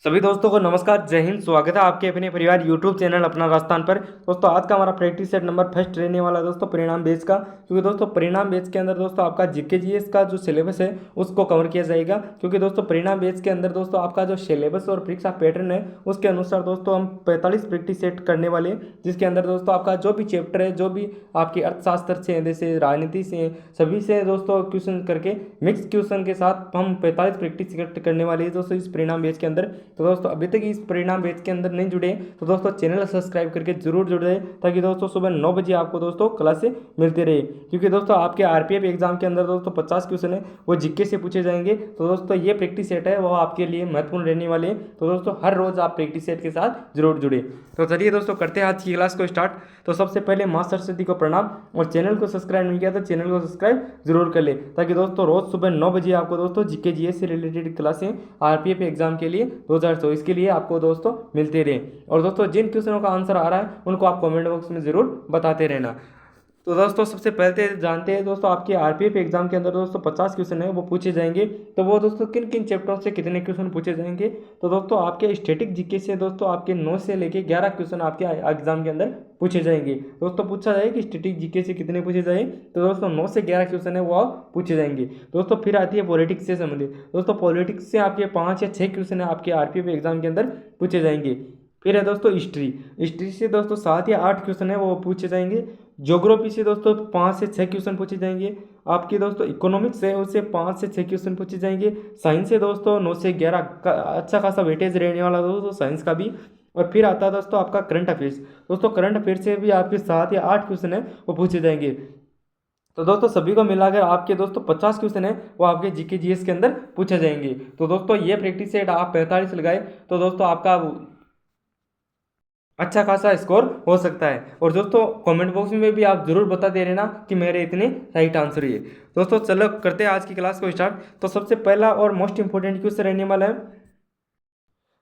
सभी दोस्तों को नमस्कार, जय हिंद। स्वागत है आपके अपने परिवार यूट्यूब चैनल अपना राजस्थान पर। दोस्तों आज का हमारा प्रैक्टिस सेट नंबर फर्स्ट रहने वाला है दोस्तों परिणाम बेस का। क्योंकि दोस्तों परिणाम बेस के अंदर दोस्तों आपका जीके जीएस का जो सिलेबस है उसको कवर किया जाएगा। क्योंकि दोस्तों परिणाम बेस के अंदर दोस्तों आपका जो सिलेबस और परीक्षा पैटर्न है उसके अनुसार दोस्तों हम 45 प्रैक्टिस सेट करने वाले हैं, जिसके अंदर दोस्तों आपका जो भी चैप्टर है, जो भी आपके अर्थशास्त्र से, जैसे राजनीति से, सभी से दोस्तों क्वेश्चन करके मिक्स क्वेश्चन के साथ हम 45 प्रैक्टिस करने वाले हैं दोस्तों इस परिणाम बेस के अंदर। तो दोस्तों अभी तक इस परिणाम बेच के अंदर नहीं जुड़े तो दोस्तों चैनल सब्सक्राइब करके जरूर जुड़ रहे, ताकि दोस्तों सुबह 9 बजे आपको दोस्तों क्लासें मिलती रहे। क्योंकि दोस्तों आपके आरपीएफ एग्जाम के अंदर दोस्तों 50 क्वेश्चन है वो जीके से पूछे जाएंगे। तो दोस्तों ये प्रैक्टिस सेट है वो आपके लिए महत्वपूर्ण रहने वाले हैं। तो दोस्तों हर रोज आप प्रैक्टिस सेट के साथ जरूर जुड़े। तो चलिए दोस्तों करते हैं आज की क्लास को स्टार्ट। तो सबसे पहले माँ सरस्वती को प्रणाम, और चैनल को सब्सक्राइब नहीं किया तो चैनल को सब्सक्राइब जरूर कर ले, ताकि दोस्तों रोज सुबह 9 बजे आपको दोस्तों जीके जीएस से रिलेटेड क्लासें आरपीएफ एग्जाम के लिए 2024 के लिए आपको दोस्तों मिलते रहे। और दोस्तों जिन क्वेश्चनों का आंसर आ रहा है उनको आप कमेंट बॉक्स में जरूर बताते रहना। तो दोस्तों सबसे पहले जानते हैं दोस्तों आपके आरपीएफ एग्जाम के अंदर दोस्तों 50 क्वेश्चन है वो पूछे जाएंगे। तो वो दोस्तों किन किन चैप्टरों से कितने क्वेश्चन पूछे जाएंगे। तो दोस्तों आपके स्टैटिक जीके से दोस्तों आपके 9 से लेके 11 क्वेश्चन आपके एग्जाम के अंदर पूछे जाएंगे। दोस्तों पूछा जाए कि स्टैटिक जीके से कितने पूछे जाए, तो दोस्तों 9 से 11 क्वेश्चन है वो आप पूछे जाएंगे। दोस्तों फिर आती है पॉलिटिक्स से संबंधित। दोस्तों पॉलिटिक्स से आपके 5 या 6 क्वेश्चन है आपके आरपीएफ एग्जाम के अंदर पूछे जाएंगे। फिर है दोस्तों हिस्ट्री से दोस्तों 7 या 8 क्वेश्चन है वो पूछे जाएंगे। ज्योग्राफी से दोस्तों 5 से 6 क्वेश्चन पूछे जाएंगे। आपकी दोस्तों इकोनॉमिक्स है उससे 5 से 6 क्वेश्चन पूछे जाएंगे। साइंस से दोस्तों 9 से 11 का अच्छा खासा वेटेज रहने वाला दोस्तों साइंस का भी। और फिर आता है दोस्तों आपका करंट अफेयर्स। दोस्तों करंट अफेयर्स से भी आपके 7 या 8 क्वेश्चन है वो पूछे जाएंगे। तो दोस्तों सभी को मिलाकर आपके दोस्तों 50 क्वेश्चन है वो आपके जीके जीएस के अंदर पूछे जाएंगे। तो दोस्तों ये प्रैक्टिस सेट आप 45 लगाए तो दोस्तों आपका अच्छा खासा स्कोर हो सकता है। और दोस्तों कमेंट बॉक्स में भी आप जरूर बता दे रहना कि मेरे इतने राइट आंसर ये। दोस्तों चलो करते हैं आज की क्लास को स्टार्ट। तो सबसे पहला और मोस्ट इंपोर्टेंट क्वेश्चन रहने वाला है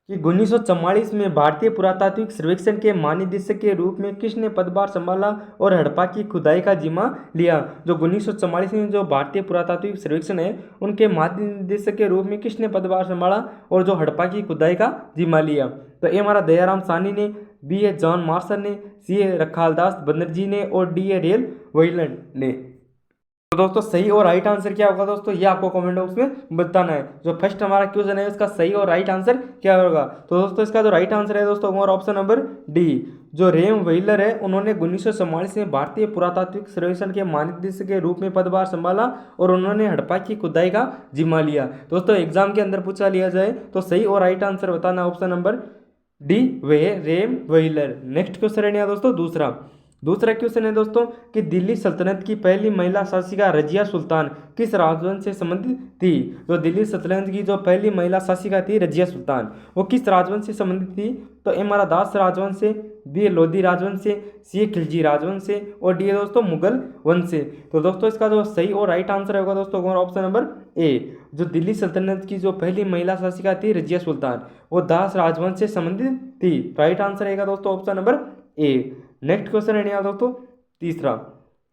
कि 1944 में भारतीय पुरातात्विक सर्वेक्षण के महानिदेशक के रूप में किसने पदभार संभाला और हड़प्पा की खुदाई का जिम्मा लिया। जो 1944 में जो भारतीय पुरातात्विक सर्वेक्षण है उनके महानिदेशक के रूप में किसने पदभार संभाला और जो हड़प्पा की खुदाई का जिम्मा लिया। तो ए हमारा दयाराम साहनी ने, बी ए जॉन मार्शल ने, सी ए रखालदास बनर्जी ने, और डी ए रेल वाइलैंड ने। तो दोस्तों सही और राइट आंसर क्या होगा दोस्तों ये आपको कमेंट बॉक्स में बताना है। जो फर्स्ट हमारा क्वेश्चन है उसका सही और राइट आंसर क्या होगा। तो दोस्तों इसका जो राइट आंसर है दोस्तों हमारा ऑप्शन नंबर डी। जो रेम व्हीलर है उन्होंने 1944 में भारतीय पुरातात्विक सर्वेक्षण के महानिदेशक के रूप में पदभार संभाला और उन्होंने हड़प्पा की खुदाई का जिम्मा लिया। दोस्तों एग्जाम के अंदर पूछा लिया जाए तो सही और राइट आंसर बताना ऑप्शन नंबर डी वे रेम व्हीलर। नेक्स्ट क्वेश्चन है दोस्तों दूसरा क्वेश्चन है दोस्तों कि दिल्ली सल्तनत की पहली महिला शासिका रजिया सुल्तान किस राजवंश से संबंधित थी। जो दिल्ली सल्तनत की जो पहली महिला शासिका थी रजिया सुल्तान वो किस राजवंश से संबंधित थी। तो ए हमारा दास राजवंश से, बी लोधी राजवंश से, सी खिलजी राजवंश से, और डी दोस्तों मुगल वंश से। तो दोस्तों इसका जो सही और राइट आंसर होगा दोस्तों हमारा ऑप्शन नंबर ए। जो दिल्ली सल्तनत की जो पहली महिला शासिका थी रजिया सुल्तान वो दास राजवंश से संबंधित थी। राइट आंसर रहेगा दोस्तों ऑप्शन नंबर ए। नेक्स्ट क्वेश्चन है यहाँ दोस्तों तीसरा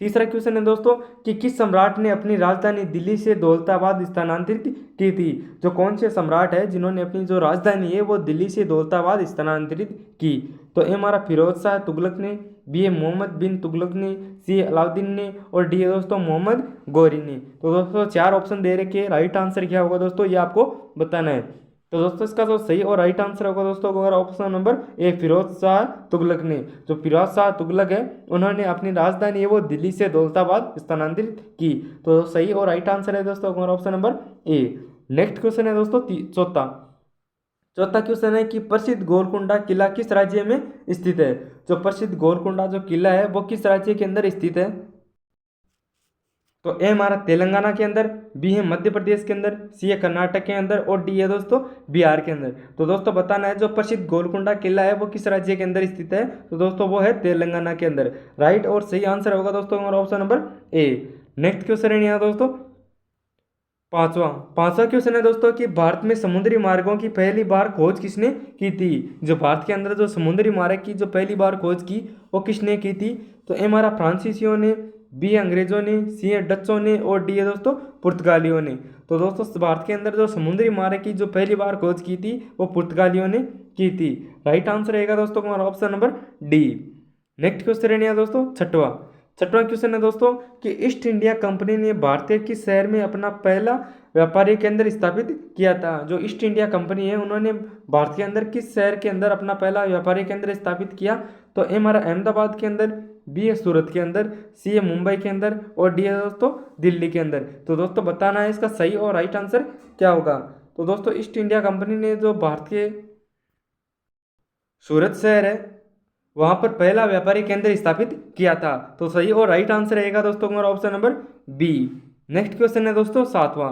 क्वेश्चन है दोस्तों कि किस सम्राट ने अपनी राजधानी दिल्ली से दौलताबाद स्थानांतरित की थी। जो कौन से सम्राट है जिन्होंने अपनी जो राजधानी है वो दिल्ली से दौलताबाद स्थानांतरित की। तो ए हमारा फिरोज शाह तुगलक ने, बी ए मोहम्मद बिन तुगलक ने, सी अलाउद्दीन ने, और डी दोस्तों मोहम्मद गौरी ने। तो दोस्तों 4 ऑप्शन दे रखे, राइट आंसर क्या होगा दोस्तों ये आपको बताना है। तो दोस्तों इसका जो सही और राइट आंसर होगा दोस्तों अगर option number A Firoz Shah Tughlaq ने। जो फिरोज शाह तुगलक है उन्होंने अपनी राजधानी है वो दिल्ली से दौलताबाद स्थानांतरित की। तो सही और राइट आंसर है दोस्तों अगर ऑप्शन नंबर ए। नेक्स्ट क्वेश्चन है दोस्तों चौथा क्वेश्चन है कि प्रसिद्ध गोलकुंडा किला किस राज्य में स्थित है। जो प्रसिद्ध गोलकुंडा जो किला है वो किस राज्य के अंदर स्थित है। तो ए हमारा तेलंगाना के अंदर, बी है मध्य प्रदेश के अंदर, सी है कर्नाटक के अंदर, और डी है दोस्तों बिहार के अंदर। तो दोस्तों बताना है जो प्रसिद्ध गोलकुंडा किला है वो किस राज्य के अंदर स्थित है। तो दोस्तों वो है तेलंगाना के अंदर। राइट और सही आंसर होगा दोस्तों हमारा ऑप्शन नंबर ए। नेक्स्ट क्वेश्चन है यहाँ दोस्तों पांचवा क्वेश्चन है दोस्तों कि भारत में समुद्री मार्गों की पहली बार खोज किसने की थी। जो भारत के अंदर जो समुद्री मार्ग की जो पहली बार खोज की वो किसने की थी। तो ए हमारा फ्रांसीसियों ने, बी है अंग्रेजों ने, सी है डच्चों ने और डी है दोस्तों पुर्तगालियों ने। तो दोस्तों भारत के अंदर जो समुद्री मार्ग की जो पहली बार खोज की थी वो पुर्तगालियों ने की थी। राइट आंसर रहेगा दोस्तों हमारा option number D. Next question है दोस्तों छठवां क्वेश्चन है दोस्तों कि ईस्ट इंडिया कंपनी ने भारतीय किस शहर में अपना पहला व्यापारी केंद्र स्थापित किया था। जो ईस्ट इंडिया कंपनी है उन्होंने भारत के अंदर किस शहर के अंदर अपना पहला व्यापारी केंद्र स्थापित किया। तो ए हमारा अहमदाबाद के अंदर, बी है सूरत के अंदर, सी है मुंबई के अंदर और डी है दोस्तों दिल्ली के अंदर। तो दोस्तों बताना है इसका सही और राइट आंसर क्या होगा। तो दोस्तों ईस्ट इंडिया कंपनी ने जो भारत के सूरत शहर है वहां पर पहला व्यापारी केंद्र स्थापित किया था। तो सही और राइट आंसर रहेगा दोस्तों हमारा option number B. Next question है दोस्तों सातवां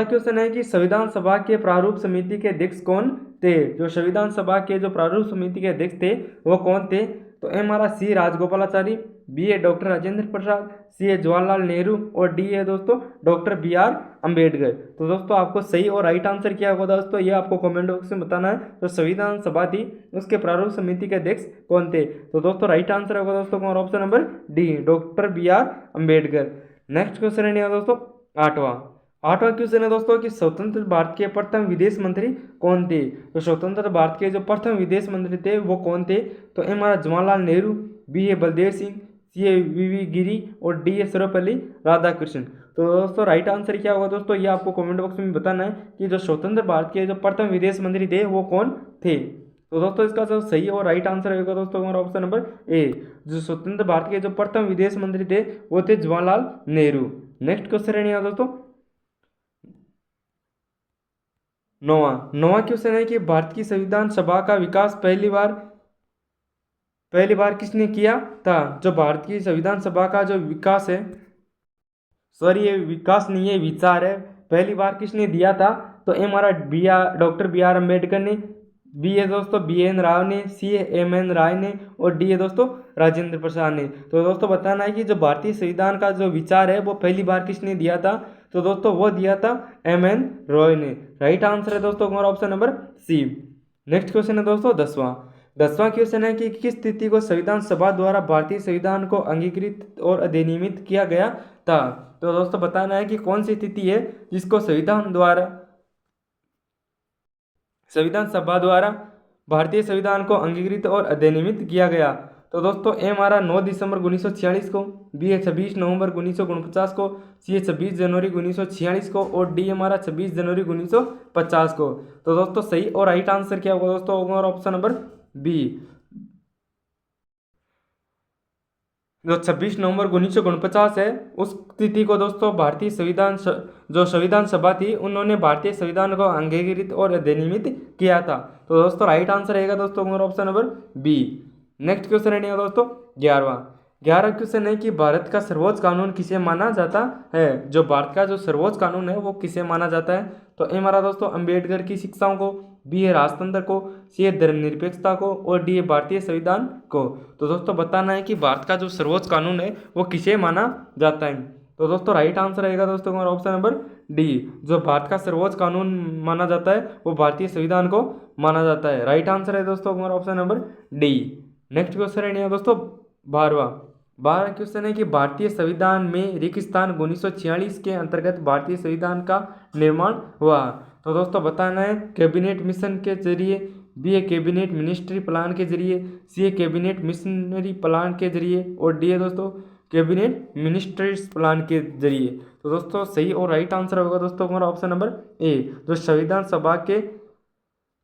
क्वेश्चन है कि संविधान सभा के प्रारूप समिति के अध्यक्ष कौन थे। जो संविधान सभा के जो प्रारूप समिति के अध्यक्ष थे वो कौन थे। तो हमारा सी राजगोपालाचारी, बी है डॉक्टर राजेंद्र प्रसाद, सी है जवाहरलाल नेहरू और डी है दोस्तों डॉक्टर बी आर अम्बेडकर। तो दोस्तों आपको सही और राइट आंसर क्या होगा दोस्तों ये आपको कमेंट बॉक्स में बताना है। तो संविधान सभा थी उसके प्रारूप समिति के अध्यक्ष कौन थे। तो दोस्तों राइट आंसर होगा दोस्तों हमारा option number D doctor B R Ambedkar. Next question है दोस्तों आठवां क्वेश्चन है दोस्तों कि स्वतंत्र भारत के प्रथम विदेश मंत्री कौन थे। तो स्वतंत्र भारत के जो प्रथम विदेश मंत्री थे वो कौन थे। तो हमारा जवाहरलाल नेहरू, बी है बलदेव सिंह, सी है वी गिरी और डी है सर्वपल्ली राधाकृष्णन। तो दोस्तों राइट आंसर क्या होगा दोस्तों ये आपको कमेंट बॉक्स में बताना है कि जो स्वतंत्र भारत के जो प्रथम विदेश मंत्री थे वो कौन थे। तो दोस्तों इसका जो सही और राइट आंसर होगा दोस्तों हमारा ऑप्शन नंबर ए। जो स्वतंत्र भारत के जो प्रथम विदेश मंत्री थे वो थे जवाहरलाल नेहरू। नेक्स्ट क्वेश्चन है दोस्तों नौवां क्वेश्चन है कि भारत की संविधान सभा का विकास पहली बार किसने किया था। जो भारत की संविधान सभा का जो विकास है, सॉरी ये विकास नहीं है विचार है, पहली बार किसने दिया था। तो ए हमारा डॉक्टर बी आर अम्बेडकर ने, बी है दोस्तों बी एन राव ने, सी है एम एन राय ने और डी है दोस्तों राजेंद्र प्रसाद ने। तो दोस्तों बताना है कि जो भारतीय संविधान का जो विचार है वो पहली बार किसने दिया था। तो दोस्तों वो दिया था एम एन रॉय ने। राइट आंसर है दोस्तों हमारा option number C. Next question है दोस्तों दसवां क्वेश्चन है कि किस स्थिति को संविधान सभा द्वारा भारतीय संविधान को अंगीकृत और अधिनियमित किया गया था। तो दोस्तों बताना है कि कौन सी स्थिति है जिसको संविधान सभा द्वारा भारतीय संविधान को अंगीकृत और अधिनियमित किया गया। तो दोस्तों ए हमारा 9 दिसंबर 1946 को, बी है 26 नवंबर 1949 को, सी है 26 जनवरी 1946 को और डी हमारा 26 जनवरी 1950 को। तो दोस्तों सही और राइट आंसर क्या होगा दोस्तों हमारा ऑप्शन नंबर बी। जो 26 नवंबर 1949 है उस तिथि को दोस्तों भारतीय संविधान सभा थी उन्होंने भारतीय संविधान को अंगीकृत और अधिनियमित किया था। तो दोस्तों राइट आंसर रहेगा दोस्तों हमारा option number B. Next question है दोस्तों 11वां क्वेश्चन है कि भारत का सर्वोच्च कानून किसे माना जाता है। जो भारत का जो सर्वोच्च कानून है वो किसे माना जाता है। तो ए हमारा दोस्तों अम्बेडकर की शिक्षाओं को, बी है राजतंत्र को, सी है धर्मनिरपेक्षता को और डी है भारतीय संविधान को। तो दोस्तों बताना है कि भारत का जो सर्वोच्च कानून है वो किसे माना जाता है। तो दोस्तों राइट आंसर रहेगा दोस्तों हमारा ऑप्शन नंबर डी। जो भारत का सर्वोच्च कानून माना जाता है वो भारतीय संविधान को माना जाता है। राइट आंसर है दोस्तों हमारा option number D. Next question है दोस्तों 12वां क्वेश्चन है कि भारतीय संविधान में रिक्त स्थान 1946 के अंतर्गत भारतीय संविधान का निर्माण हुआ। तो दोस्तों बताना है कैबिनेट मिशन के जरिए, बी है कैबिनेट मिनिस्ट्री प्लान के जरिए, सी है कैबिनेट मिशनरी प्लान के जरिए और डी है दोस्तों कैबिनेट मिनिस्ट्रीज प्लान के जरिए। तो दोस्तों सही और राइट आंसर होगा दोस्तों हमारा ऑप्शन नंबर ए। जो संविधान सभा के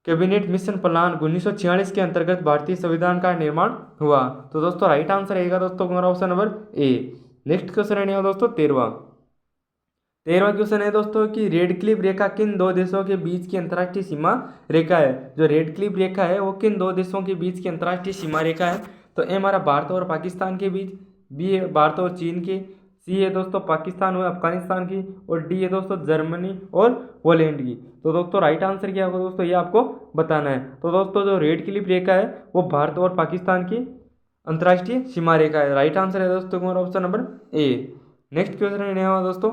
कैबिनेट मिशन प्लान 1946 के अंतर्गत भारतीय संविधान का निर्माण हुआ। तो दोस्तों राइट आंसर रहेगा दोस्तों हमारा ऑप्शन नंबर ए। नेक्स्ट क्वेश्चन है दोस्तों 13वां क्वेश्चन है दोस्तों कि रेड क्लिफ रेखा किन दो देशों के बीच की अंतर्राष्ट्रीय सीमा रेखा है। जो रेड क्लिफ रेखा है वो किन दो देशों के बीच की अंतर्राष्ट्रीय सीमा रेखा है। तो ए हमारा भारत और पाकिस्तान के बीच, बी है भारत और चीन के, सी है दोस्तों पाकिस्तान और अफगानिस्तान की और डी है दोस्तों जर्मनी और पोलैंड की। तो दोस्तों राइट आंसर क्या होगा दोस्तों ये आपको बताना है। तो दोस्तों जो रेड क्लिफ रेखा है वो भारत और पाकिस्तान की अंतर्राष्ट्रीय सीमा रेखा है। राइट आंसर है दोस्तों हमारा ऑप्शन नंबर ए। नेक्स्ट क्वेश्चन है दोस्तों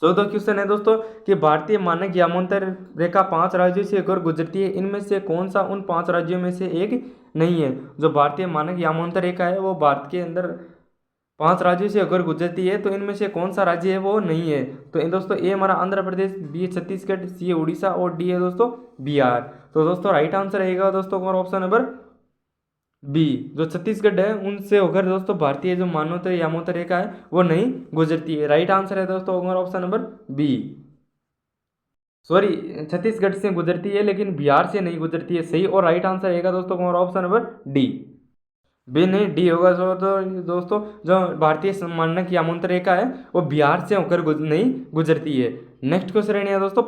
14 क्वेश्चन है दोस्तों कि भारतीय मानक यामांतर रेखा 5 राज्यों से होकर गुजरती है, इनमें से कौन सा उन 5 राज्यों में से एक नहीं है। जो भारतीय मानक यामांतर रेखा है वो भारत के अंदर 5 राज्यों से होकर गुजरती है, तो इनमें से कौन सा राज्य है वो नहीं है। तो ये दोस्तों ए हमारा आंध्र प्रदेश, बी है छत्तीसगढ़, सी है उड़ीसा और डी है दोस्तों बिहार। तो दोस्तों राइट आंसर रहेगा दोस्तों हमारा ऑप्शन नंबर बी। जो छत्तीसगढ़ है उनसे होकर दोस्तों भारतीय जो मानोत्तर यामोत्तर रेखा है वो नहीं गुजरती है। राइट आंसर है दोस्तों हमारा option number B. Sorry, Chhattisgarh से गुजरती है लेकिन बिहार से नहीं गुजरती है। सही और राइट आंसर रहेगा दोस्तों हमारा ऑप्शन नंबर डी। बी नहीं, डी होगा। तो दोस्तों जो भारतीय मानक यामोत्तर रेखा है वो बिहार से होकर नहीं गुजरती है। नेक्स्ट क्वेश्चन है दोस्तों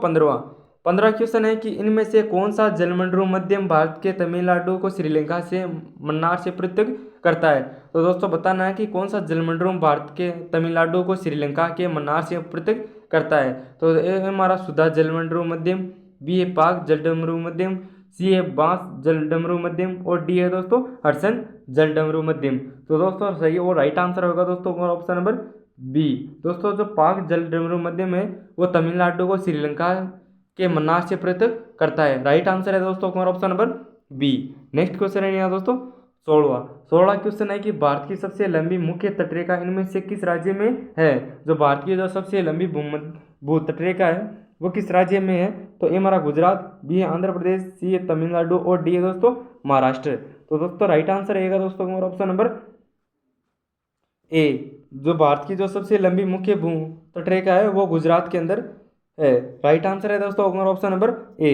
15 क्वेश्चन है कि इनमें से कौन सा जलमंडल मध्यम भारत के तमिलनाडु को श्रीलंका से मन्नार से पृथक करता है। तो दोस्तों बताना है कि कौन सा जलमंडल भारत के तमिलनाडु को श्रीलंका के मन्नार से पृथक करता है। तो ये हमारा सुधा जलमंडल मध्यम, बी है पाक जलडमरू मध्यम, सी है बांस जलडमरू मध्यम और डी है दोस्तों हर्षण जलडमरू मध्यम। तो दोस्तों सही और राइट आंसर होगा दोस्तों ऑप्शन नंबर बी। दोस्तों जो पाक जलडमरू मध्यम है वो तमिलनाडु को श्रीलंका के मन्नार से पृथक करता है। राइट आंसर है दोस्तों हमारा option number B. Next question है यहाँ दोस्तों 16 क्वेश्चन है कि भारत की सबसे लंबी मुख्य तटरेखा इनमें से किस राज्य में है। जो भारत की जो सबसे लंबी भू तटरेखा है वो किस राज्य में है। तो ए हमारा गुजरात, बी है आंध्र प्रदेश, सी है तमिलनाडु और डी है दोस्तों महाराष्ट्र। तो दोस्तों राइट आंसर रहेगा दोस्तों हमारा ऑप्शन नंबर ए। जो भारत की जो सबसे लंबी मुख्य भू तटरेखा है वो गुजरात के अंदर है। राइट आंसर है दोस्तों हमारा ऑप्शन नंबर ए।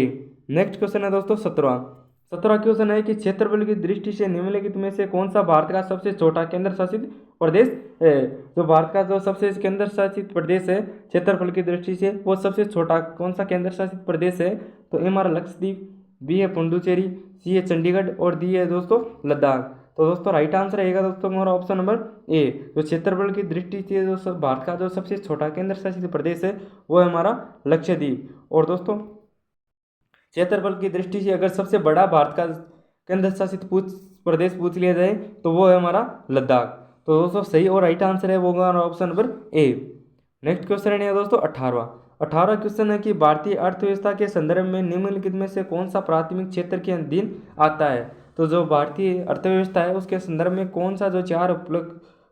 नेक्स्ट क्वेश्चन है दोस्तों 17 क्वेश्चन है कि क्षेत्रफल की दृष्टि से निम्नलिखित में से कौन सा भारत का सबसे छोटा केंद्र शासित प्रदेश है। तो भारत का जो सबसे केंद्र शासित प्रदेश है क्षेत्रफल की दृष्टि से वो सबसे छोटा कौन सा केंद्र शासित प्रदेश है। तो ए हमारा लक्षद्वीप, बी है पुडुचेरी, सी है चंडीगढ़ और डी है दोस्तों लद्दाख। तो दोस्तों राइट आंसर रहेगा दोस्तों हमारा ऑप्शन नंबर ए। जो क्षेत्रफल की दृष्टि से जो भारत का जो सबसे छोटा केंद्र शासित प्रदेश है वो है हमारा लक्षद्वीप। और दोस्तों क्षेत्रफल की दृष्टि से अगर सबसे बड़ा भारत का केंद्र शासित प्रदेश पूछ लिया जाए तो वो है हमारा लद्दाख। तो दोस्तों सही और राइट आंसर है वो हमारा ऑप्शन नंबर ए। नेक्स्ट क्वेश्चन है दोस्तों 18 क्वेश्चन है कि भारतीय अर्थव्यवस्था के संदर्भ में निम्नलिखित में से कौन सा प्राथमिक क्षेत्र के अधीन आता है। तो जो भारतीय अर्थव्यवस्था है उसके संदर्भ में कौन सा जो 4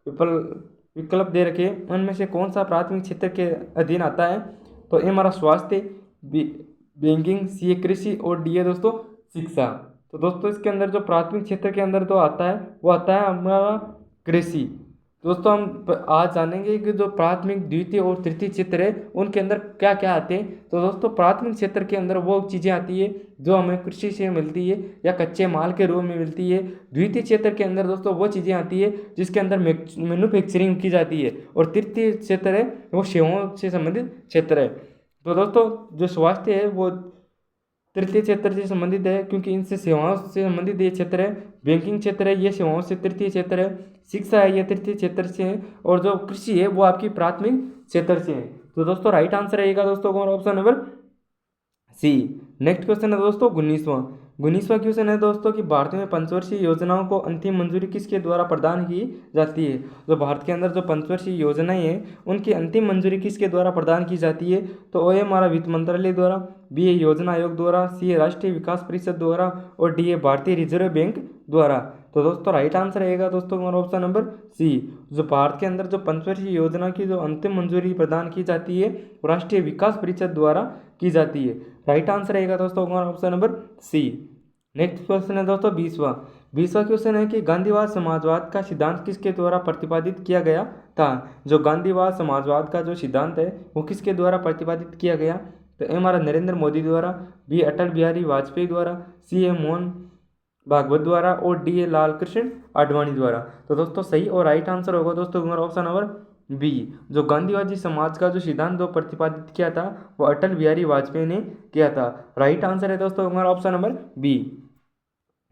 विकल्प दे रखे उनमें से कौन सा प्राथमिक क्षेत्र के अधीन आता है। तो ये हमारा स्वास्थ्य, बैंकिंग, सी है कृषि और डी है दोस्तों शिक्षा। तो दोस्तों इसके अंदर जो प्राथमिक क्षेत्र के अंदर तो आता है वो आता है हमारा कृषि। दोस्तों हम आज जानेंगे कि जो प्राथमिक, द्वितीय और तृतीय क्षेत्र है उनके अंदर क्या क्या आते हैं। तो दोस्तों प्राथमिक क्षेत्र के अंदर वो चीज़ें आती है जो हमें कृषि से मिलती है या कच्चे माल के रूप में मिलती है। द्वितीय क्षेत्र के अंदर दोस्तों वो चीज़ें आती है जिसके अंदर मैन्युफैक्चरिंग की जाती है। और तृतीय क्षेत्र है वो सेवाओं से संबंधित क्षेत्र है। तो दोस्तों जो स्वास्थ्य है वो तृतीय क्षेत्र से संबंधित है क्योंकि इनसे सेवाओं से संबंधित ये क्षेत्र है। बैंकिंग क्षेत्र है ये सेवाओं से तृतीय क्षेत्र है। शिक्षा है ये तृतीय क्षेत्र से है। और जो कृषि है वो आपकी प्राथमिक क्षेत्र से है। तो दोस्तों राइट आंसर रहेगा दोस्तों हमारा option number C. Next question है दोस्तों 19वां क्वेश्चन है दोस्तों कि भारत में पंचवर्षीय योजनाओं को अंतिम मंजूरी किसके द्वारा प्रदान की जाती है। जो भारत के अंदर जो पंचवर्षीय योजनाएं हैं उनकी अंतिम मंजूरी किसके द्वारा प्रदान की जाती है। तो ओ है हमारा वित्त मंत्रालय द्वारा, बी है योजना आयोग द्वारा, सी है राष्ट्रीय विकास परिषद द्वारा और डी है भारतीय रिजर्व बैंक द्वारा। तो दोस्तों राइट आंसर रहेगा दोस्तों हमारा ऑप्शन नंबर सी। जो भारत के अंदर जो पंचवर्षीय योजना की जो अंतिम मंजूरी प्रदान की जाती है वो राष्ट्रीय विकास परिषद द्वारा की जाती है। राइट आंसर रहेगा दोस्तों हमारा option number C. Next question है दोस्तों 20वां क्वेश्चन है कि गांधीवाद समाजवाद का सिद्धांत किसके द्वारा प्रतिपादित किया गया था। जो गांधीवाद समाजवाद का जो सिद्धांत है वो किसके द्वारा प्रतिपादित किया गया। तो ए हमारा नरेंद्र मोदी द्वारा, बी अटल बिहारी वाजपेयी द्वारा, सी है मोहन भागवत द्वारा और डी है लाल कृष्ण आडवाणी द्वारा। तो दोस्तों सही और राइट आंसर होगा दोस्तों हमारा ऑप्शन नंबर बी। जो गांधीवादी समाज का जो सिद्धांत जो प्रतिपादित किया था वो अटल बिहारी वाजपेयी ने किया था। राइट आंसर है दोस्तों हमारा option number B.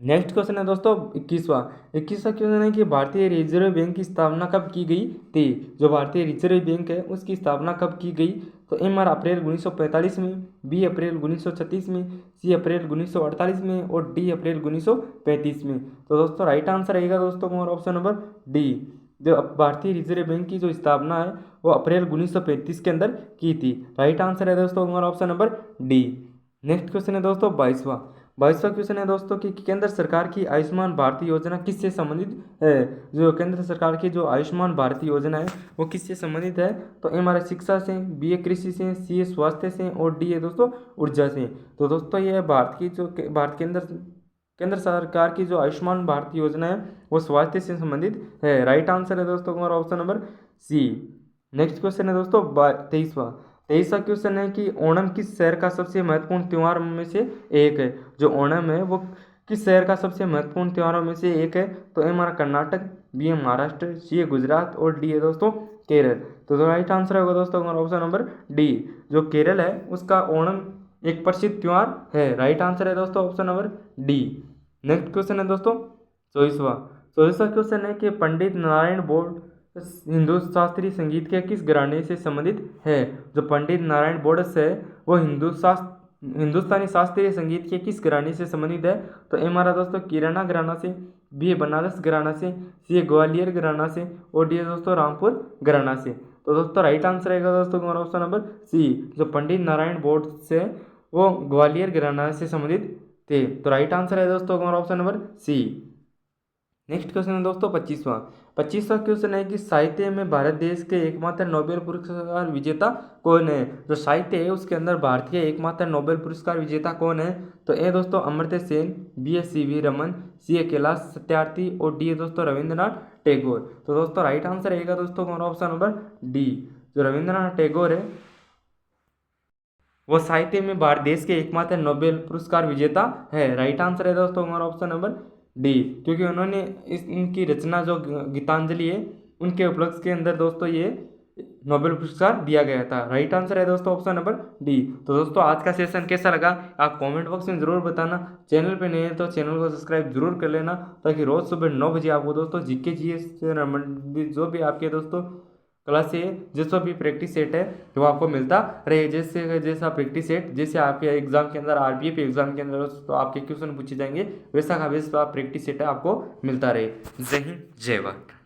Next question है दोस्तों 21वां क्वेश्चन है कि भारतीय रिजर्व बैंक की स्थापना कब की गई थी। जो भारतीय रिजर्व बैंक है उसकी स्थापना कब की गई। तो ए हमारा अप्रैल 1945 में, बी अप्रैल 1936 में, सी अप्रैल 1948 में और डी अप्रैल 1935 में। तो दोस्तों राइट आंसर रहेगा दोस्तों हमारा ऑप्शन नंबर डी। जो भारतीय रिजर्व बैंक की जो स्थापना है वो अप्रैल 1935 के अंदर की थी। राइट आंसर है दोस्तों हमारा option number D. Next question है दोस्तों 22वां क्वेश्चन है दोस्तों कि केंद्र सरकार की आयुष्मान भारत योजना किससे संबंधित है। जो केंद्र सरकार की जो आयुष्मान भारत योजना है वो किससे संबंधित है। तो ए हमारा शिक्षा से, बी ए कृषि से, सी ए स्वास्थ्य से और डी ए दोस्तों ऊर्जा से। तो दोस्तों ये भारत की जो भारत केंद्र सरकार की जो आयुष्मान भारत योजना है वो स्वास्थ्य से संबंधित है। राइट आंसर है दोस्तों हमारा option number C. Next question है दोस्तों 23वां क्वेश्चन है कि ओणम किस शहर का सबसे महत्वपूर्ण त्योहार में से एक है। जो ओणम है वो किस शहर का सबसे महत्वपूर्ण त्योहारों में से एक है। तो ए हमारा कर्नाटक, बी है महाराष्ट्र, सी है गुजरात और डी है दोस्तों केरल। तो राइट आंसर होगा दोस्तों हमारा ऑप्शन नंबर डी। जो केरल है उसका ओणम एक प्रसिद्ध त्योहार है। राइट आंसर है दोस्तों option number D. Next question है दोस्तों 24वां क्वेश्चन है कि पंडित नारायण बोस हिंदू शास्त्रीय संगीत के किस घराने से संबंधित है। जो पंडित नारायण बोस है वो हिंदुस्तानी शास्त्रीय संगीत के किस घराने से संबंधित है। तो ए हमारा दोस्तों किराना घराना से, बी है बनारस घराना से, सी है ग्वालियर घराना से और डी है दोस्तों रामपुर घराना से। तो दोस्तों राइट आंसर रहेगा दोस्तों हमारा ऑप्शन नंबर सी। जो पंडित नारायण बोस है वो ग्वालियर घराना से संबंधित थे। तो राइट आंसर है दोस्तों हमारा option number C. Next question है दोस्तों 25वां क्वेश्चन है कि साहित्य में भारत देश के एकमात्र नोबेल पुरस्कार विजेता कौन है। जो साहित्य है उसके अंदर भारत के एकमात्र नोबेल पुरस्कार विजेता कौन है। तो ए दोस्तों अमर्त्य सेन, बी है सी.वी. रमन, सी है कैलाश सत्यार्थी और डी है दोस्तों रविंद्रनाथ टैगोर। तो दोस्तों राइट आंसर रहेगा दोस्तों हमारा ऑप्शन नंबर डी। जो रविंद्रनाथ टैगोर है वो साहित्य में भारत देश के एकमात्र नोबेल पुरस्कार विजेता है। राइट आंसर है दोस्तों हमारा ऑप्शन नंबर डी, क्योंकि उन्होंने इनकी रचना जो गीतांजलि है उनके उपलक्ष्य के अंदर दोस्तों ये नोबेल पुरस्कार दिया गया था। राइट आंसर है दोस्तों ऑप्शन नंबर डी। तो दोस्तों आज का सेशन कैसा लगा आप कमेंट बॉक्स में ज़रूर बताना। चैनल पे नए हैं तो चैनल को सब्सक्राइब जरूर कर लेना ताकि रोज़ सुबह 9 बजे आपको दोस्तों जीके जीएस से संबंधित जो भी आपके दोस्तों क्लास से जैसा भी प्रैक्टिस सेट है वो आपको मिलता रहे। जैसा प्रैक्टिस सेट जैसे आपके एग्जाम के अंदर आरपीएफ एग्जाम के अंदर तो आपके क्वेश्चन पूछे जाएंगे वैसा का वैसा प्रैक्टिस सेट है आपको मिलता रहे। जय हिंद जय भारत।